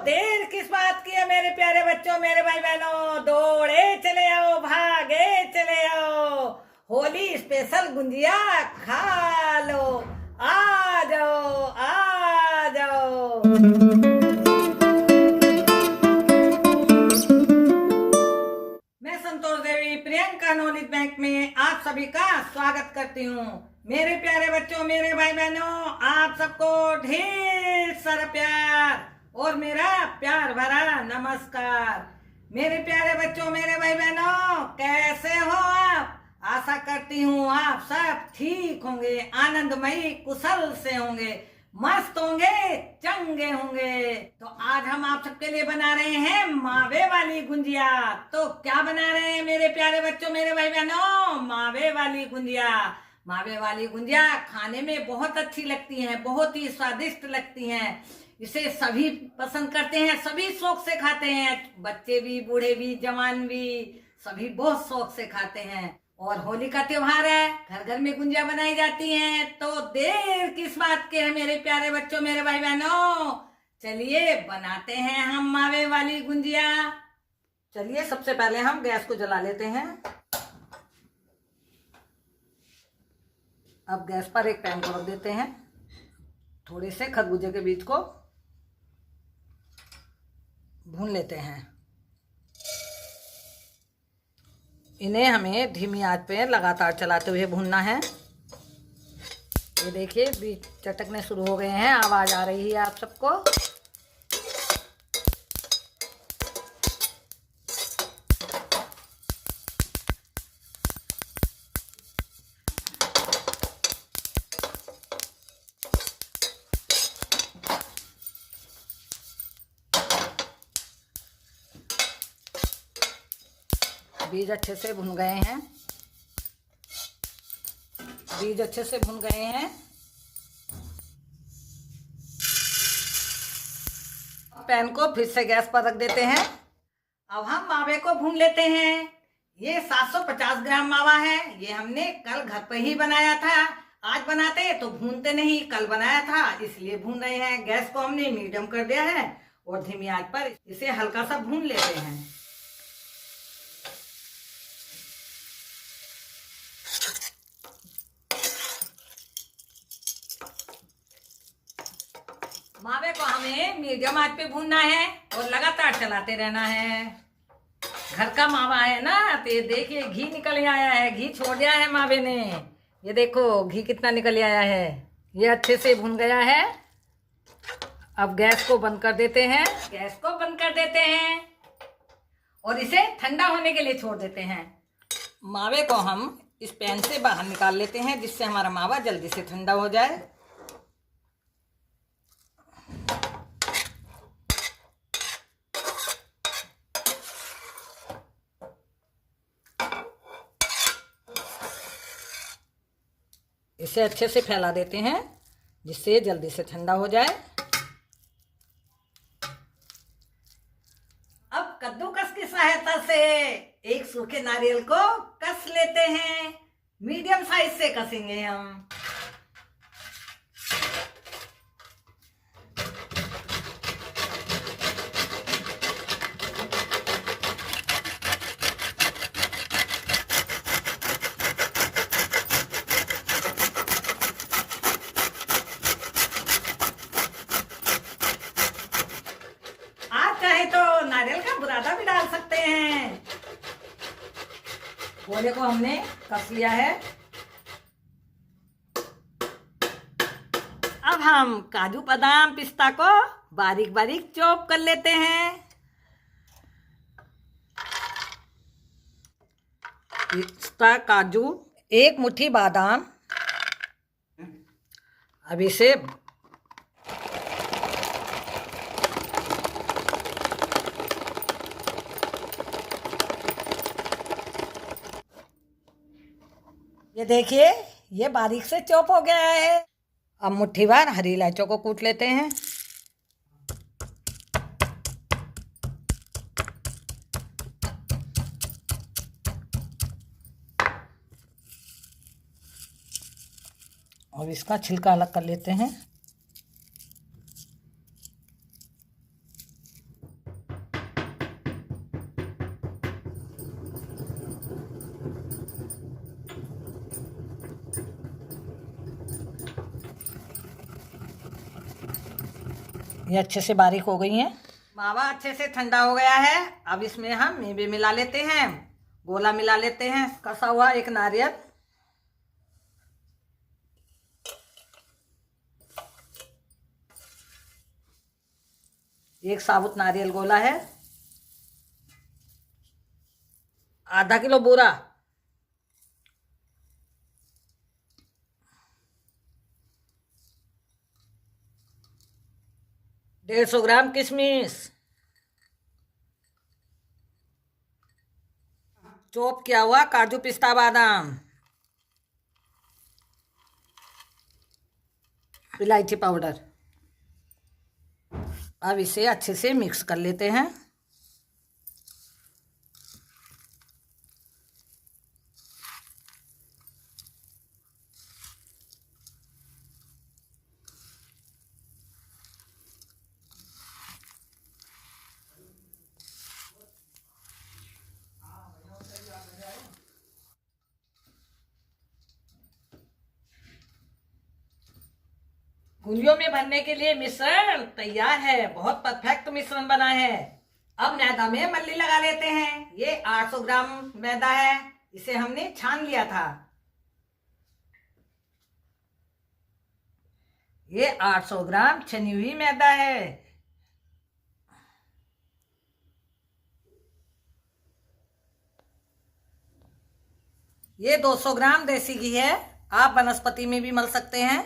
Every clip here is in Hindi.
देर किस बात की है मेरे प्यारे बच्चों, मेरे भाई बहनों, दौड़े चले आओ, भागे चले आओ, होली स्पेशल गुंजिया खा लो। आ जाओ आ जाओ। मैं संतोष देवी प्रियंका नॉलेज बैंक में आप सभी का स्वागत करती हूँ। मेरे प्यारे बच्चों, मेरे भाई बहनों, आप सबको ढेर सारा प्यार और मेरा प्यार भरा नमस्कार। मेरे प्यारे बच्चों, मेरे भाई बहनों, कैसे हो आप? आशा करती हूँ आप सब ठीक होंगे, आनंदमयी कुशल से होंगे, मस्त होंगे, चंगे होंगे। तो आज हम आप सबके लिए बना रहे हैं मावे वाली गुंजिया। तो क्या बना रहे हैं मेरे प्यारे बच्चों, मेरे भाई बहनों? मावे वाली गुंजिया। मावे वाली गुंजिया खाने में बहुत अच्छी लगती हैं, बहुत ही स्वादिष्ट लगती हैं। इसे सभी पसंद करते हैं, सभी शौक से खाते हैं, बच्चे भी, बूढ़े भी, जवान भी, सभी बहुत शौक से खाते हैं। और होली का त्योहार है, घर घर में गुंजिया बनाई जाती हैं, तो देर किस बात के है मेरे प्यारे बच्चों, मेरे भाई बहनों? चलिए बनाते हैं हम मावे वाली गुंजिया। चलिए सबसे पहले हम गैस को जला लेते हैं। अब गैस पर एक पैन को रख देते हैं। थोड़े से खरबूजे के बीज को भून लेते हैं। इन्हें हमें धीमी आंच पे लगातार चलाते हुए भूनना है। ये देखिए बीज चटकने शुरू हो गए हैं, आवाज आ रही है आप सबको। बीज अच्छे से भुन गए हैं, बीज अच्छे से भुन गए हैं। पैन को फिर से गैस पर रख देते हैं। अब हम मावे को भून लेते हैं। ये 750 ग्राम मावा है। ये हमने कल घर पर ही बनाया था। आज बनाते तो भूनते नहीं, कल बनाया था इसलिए भून रहे हैं। गैस को हमने मीडियम कर दिया है और धीमी आंच पर इसे हल्का सा भून लेते हैं। मावे को हमें मीडियम आंच पे भूनना है और लगातार चलाते रहना है। घर का मावा है ना, तो ये देखिए घी निकल आया है, घी छोड़ दिया है मावे ने। ये देखो घी कितना निकल आया है। ये अच्छे से भून गया है। अब गैस को बंद कर देते हैं। गैस को बंद कर देते हैं और इसे ठंडा होने के लिए छोड़ देते हैं। मावे को हम इस पैन से बाहर निकाल लेते हैं, जिससे हमारा मावा जल्दी से ठंडा हो जाए। इसे अच्छे से फैला देते हैं, जिससे जल्दी से ठंडा हो जाए। अब कद्दूकस की सहायता से एक सूखे नारियल को कस लेते हैं। मीडियम साइज से कसेंगे हम। चाहे तो नारियल का बुरादा भी डाल सकते हैं। गोले को हमने कस लिया है। अब हम काजू बादाम पिस्ता को बारीक बारीक चॉप कर लेते हैं। पिस्ता, काजू, एक मुट्ठी बादाम। अब इसे ये देखिए ये बारीक से चॉप हो गया है। अब मुट्ठी भर हरी इलायचों को कूट लेते हैं। और इसका छिलका अलग कर लेते हैं। ये अच्छे से बारीक हो गई हैं। मावा अच्छे से ठंडा हो गया है। अब इसमें हम मेवे मिला लेते हैं, गोला मिला लेते हैं, कसा हुआ एक नारियल, एक साबुत नारियल गोला है, आधा किलो बूरा, डेढ़ 150 ग्राम किशमिश, चॉप किया हुआ काजू पिस्ता बादाम, इलायची पाउडर। अब इसे अच्छे से मिक्स कर लेते हैं। गुंजियों में भरने के लिए मिश्रण तैयार है। बहुत परफेक्ट मिश्रण बना है। अब मैदा में मल्ली लगा लेते हैं। ये 800 ग्राम मैदा है, इसे हमने छान लिया था। ये 800 ग्राम छनी हुई मैदा है। ये 200 ग्राम देसी घी है, आप वनस्पति में भी मल सकते हैं।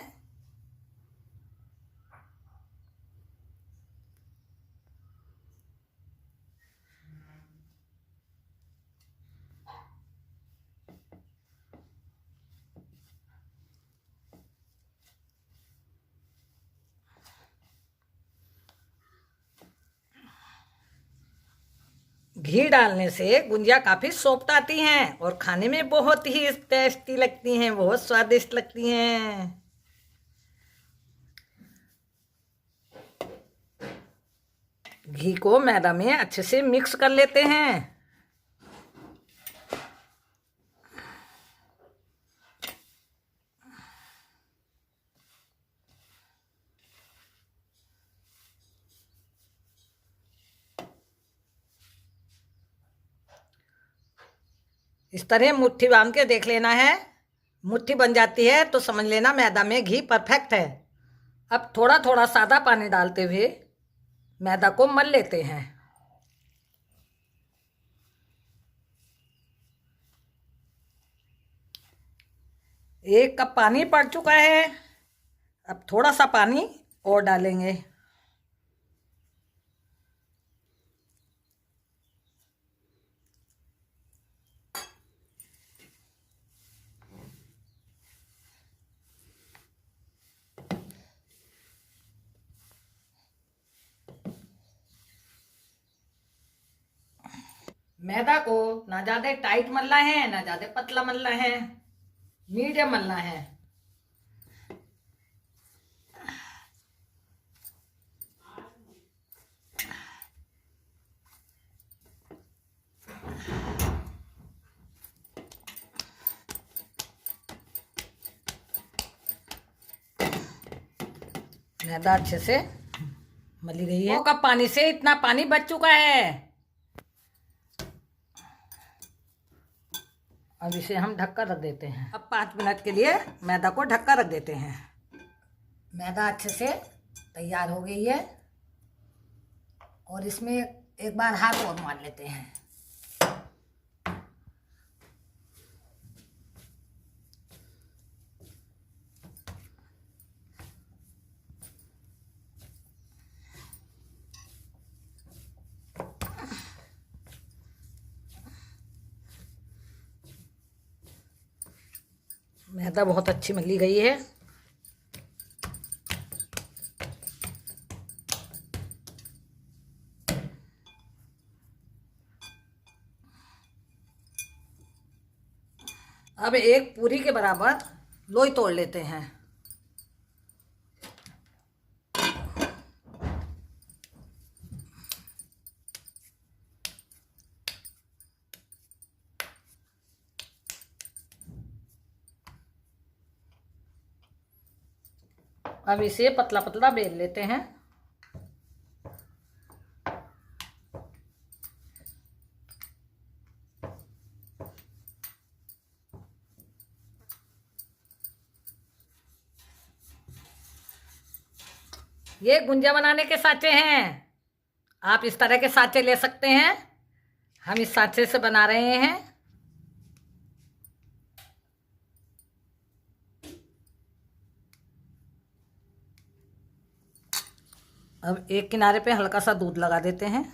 घी डालने से गुंजिया काफी सॉफ्ट आती हैं और खाने में बहुत ही टेस्टी लगती हैं, बहुत स्वादिष्ट लगती हैं। घी को मैदा में अच्छे से मिक्स कर लेते हैं। इस तरह मुट्ठी बांध के देख लेना है। मुट्ठी बन जाती है तो समझ लेना मैदा में घी परफेक्ट है। अब थोड़ा थोड़ा सादा पानी डालते हुए मैदा को मल लेते हैं। एक कप पानी पड़ चुका है। अब थोड़ा सा पानी और डालेंगे। मैदा को ना ज्यादा टाइट मलना है ना ज्यादा पतला मलना है, मीडियम मलना है। मैदा अच्छे से मली गई है। 2 कप पानी से इतना पानी बच चुका है। अब इसे हम ढककर रख देते हैं। अब 5 मिनट के लिए मैदा को ढककर रख देते हैं। मैदा अच्छे से तैयार हो गई है और इसमें एक बार हाथ और मार लेते हैं। मैदा बहुत अच्छी मली गई है। अब एक पूरी के बराबर लोई तोड़ लेते हैं। अब इसे पतला पतला बेल लेते हैं। ये गुंजिया बनाने के साँचे हैं। आप इस तरह के साँचे ले सकते हैं। हम इस साँचे से बना रहे हैं। अब एक किनारे पे हल्का सा दूध लगा देते हैं।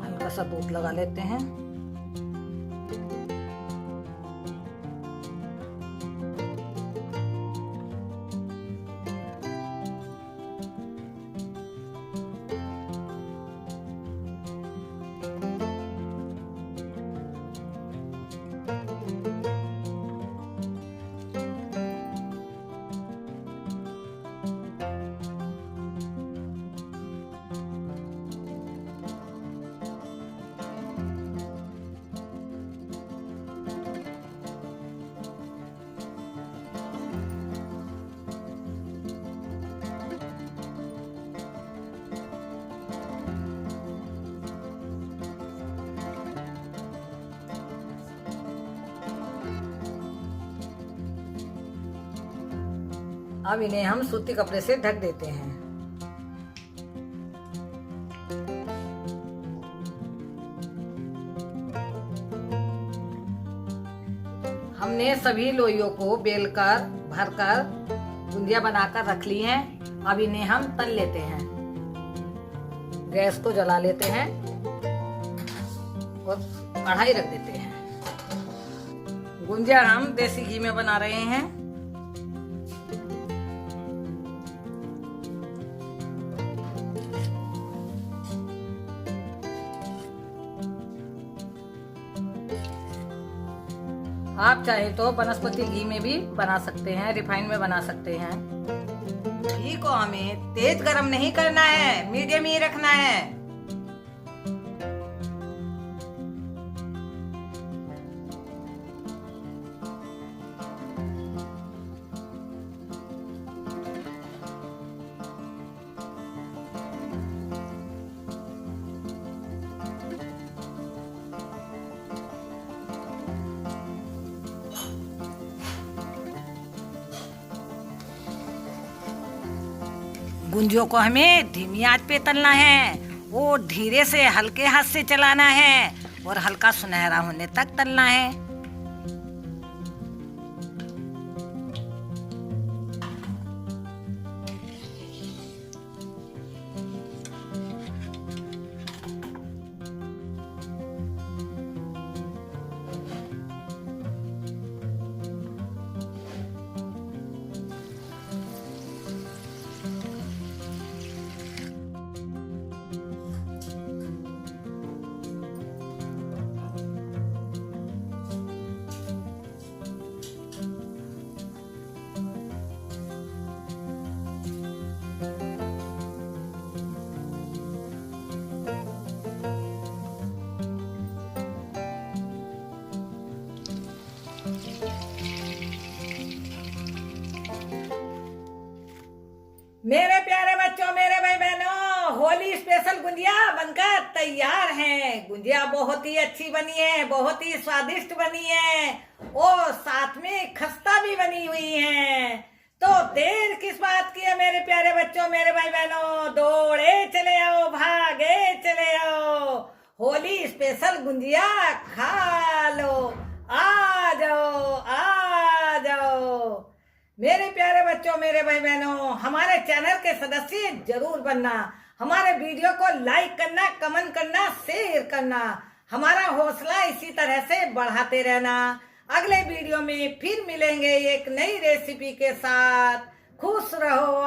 हल्का सा दूध लगा लेते हैं। अब इन्हें हम सूती कपड़े से ढक देते हैं। हमने सभी लोइयों को बेलकर भरकर गुंजिया बनाकर रख ली हैं। अब इन्हें हम तल लेते हैं। गैस को जला लेते हैं और कढ़ाई रख देते हैं। गुंजिया हम देसी घी में बना रहे हैं। आप चाहे तो वनस्पति घी में भी बना सकते हैं, रिफाइंड में बना सकते हैं। घी को हमें तेज गरम नहीं करना है, मीडियम ही रखना है। गुंजियों को हमें धीमी आंच पे तलना है। वो धीरे से हल्के हाथ से चलाना है और हल्का सुनहरा होने तक तलना है। मेरे प्यारे बच्चों, मेरे भाई बहनों, होली स्पेशल गुंजिया बनकर तैयार है। गुंजिया बहुत ही अच्छी बनी है, बहुत ही स्वादिष्ट बनी है और साथ में खस्ता भी बनी हुई है। तो देर किस बात की है मेरे प्यारे बच्चों, मेरे भाई बहनों, दौड़े चले आओ, भागे चले आओ, होली स्पेशल गुंजिया खा लो। आ जाओ, आ जाओ मेरे प्यारे बच्चों, मेरे भाई बहनों, हमारे चैनल के सदस्य जरूर बनना। हमारे वीडियो को लाइक करना, कमेंट करना, शेयर करना। हमारा हौसला इसी तरह से बढ़ाते रहना। अगले वीडियो में फिर मिलेंगे एक नई रेसिपी के साथ। खुश रहो,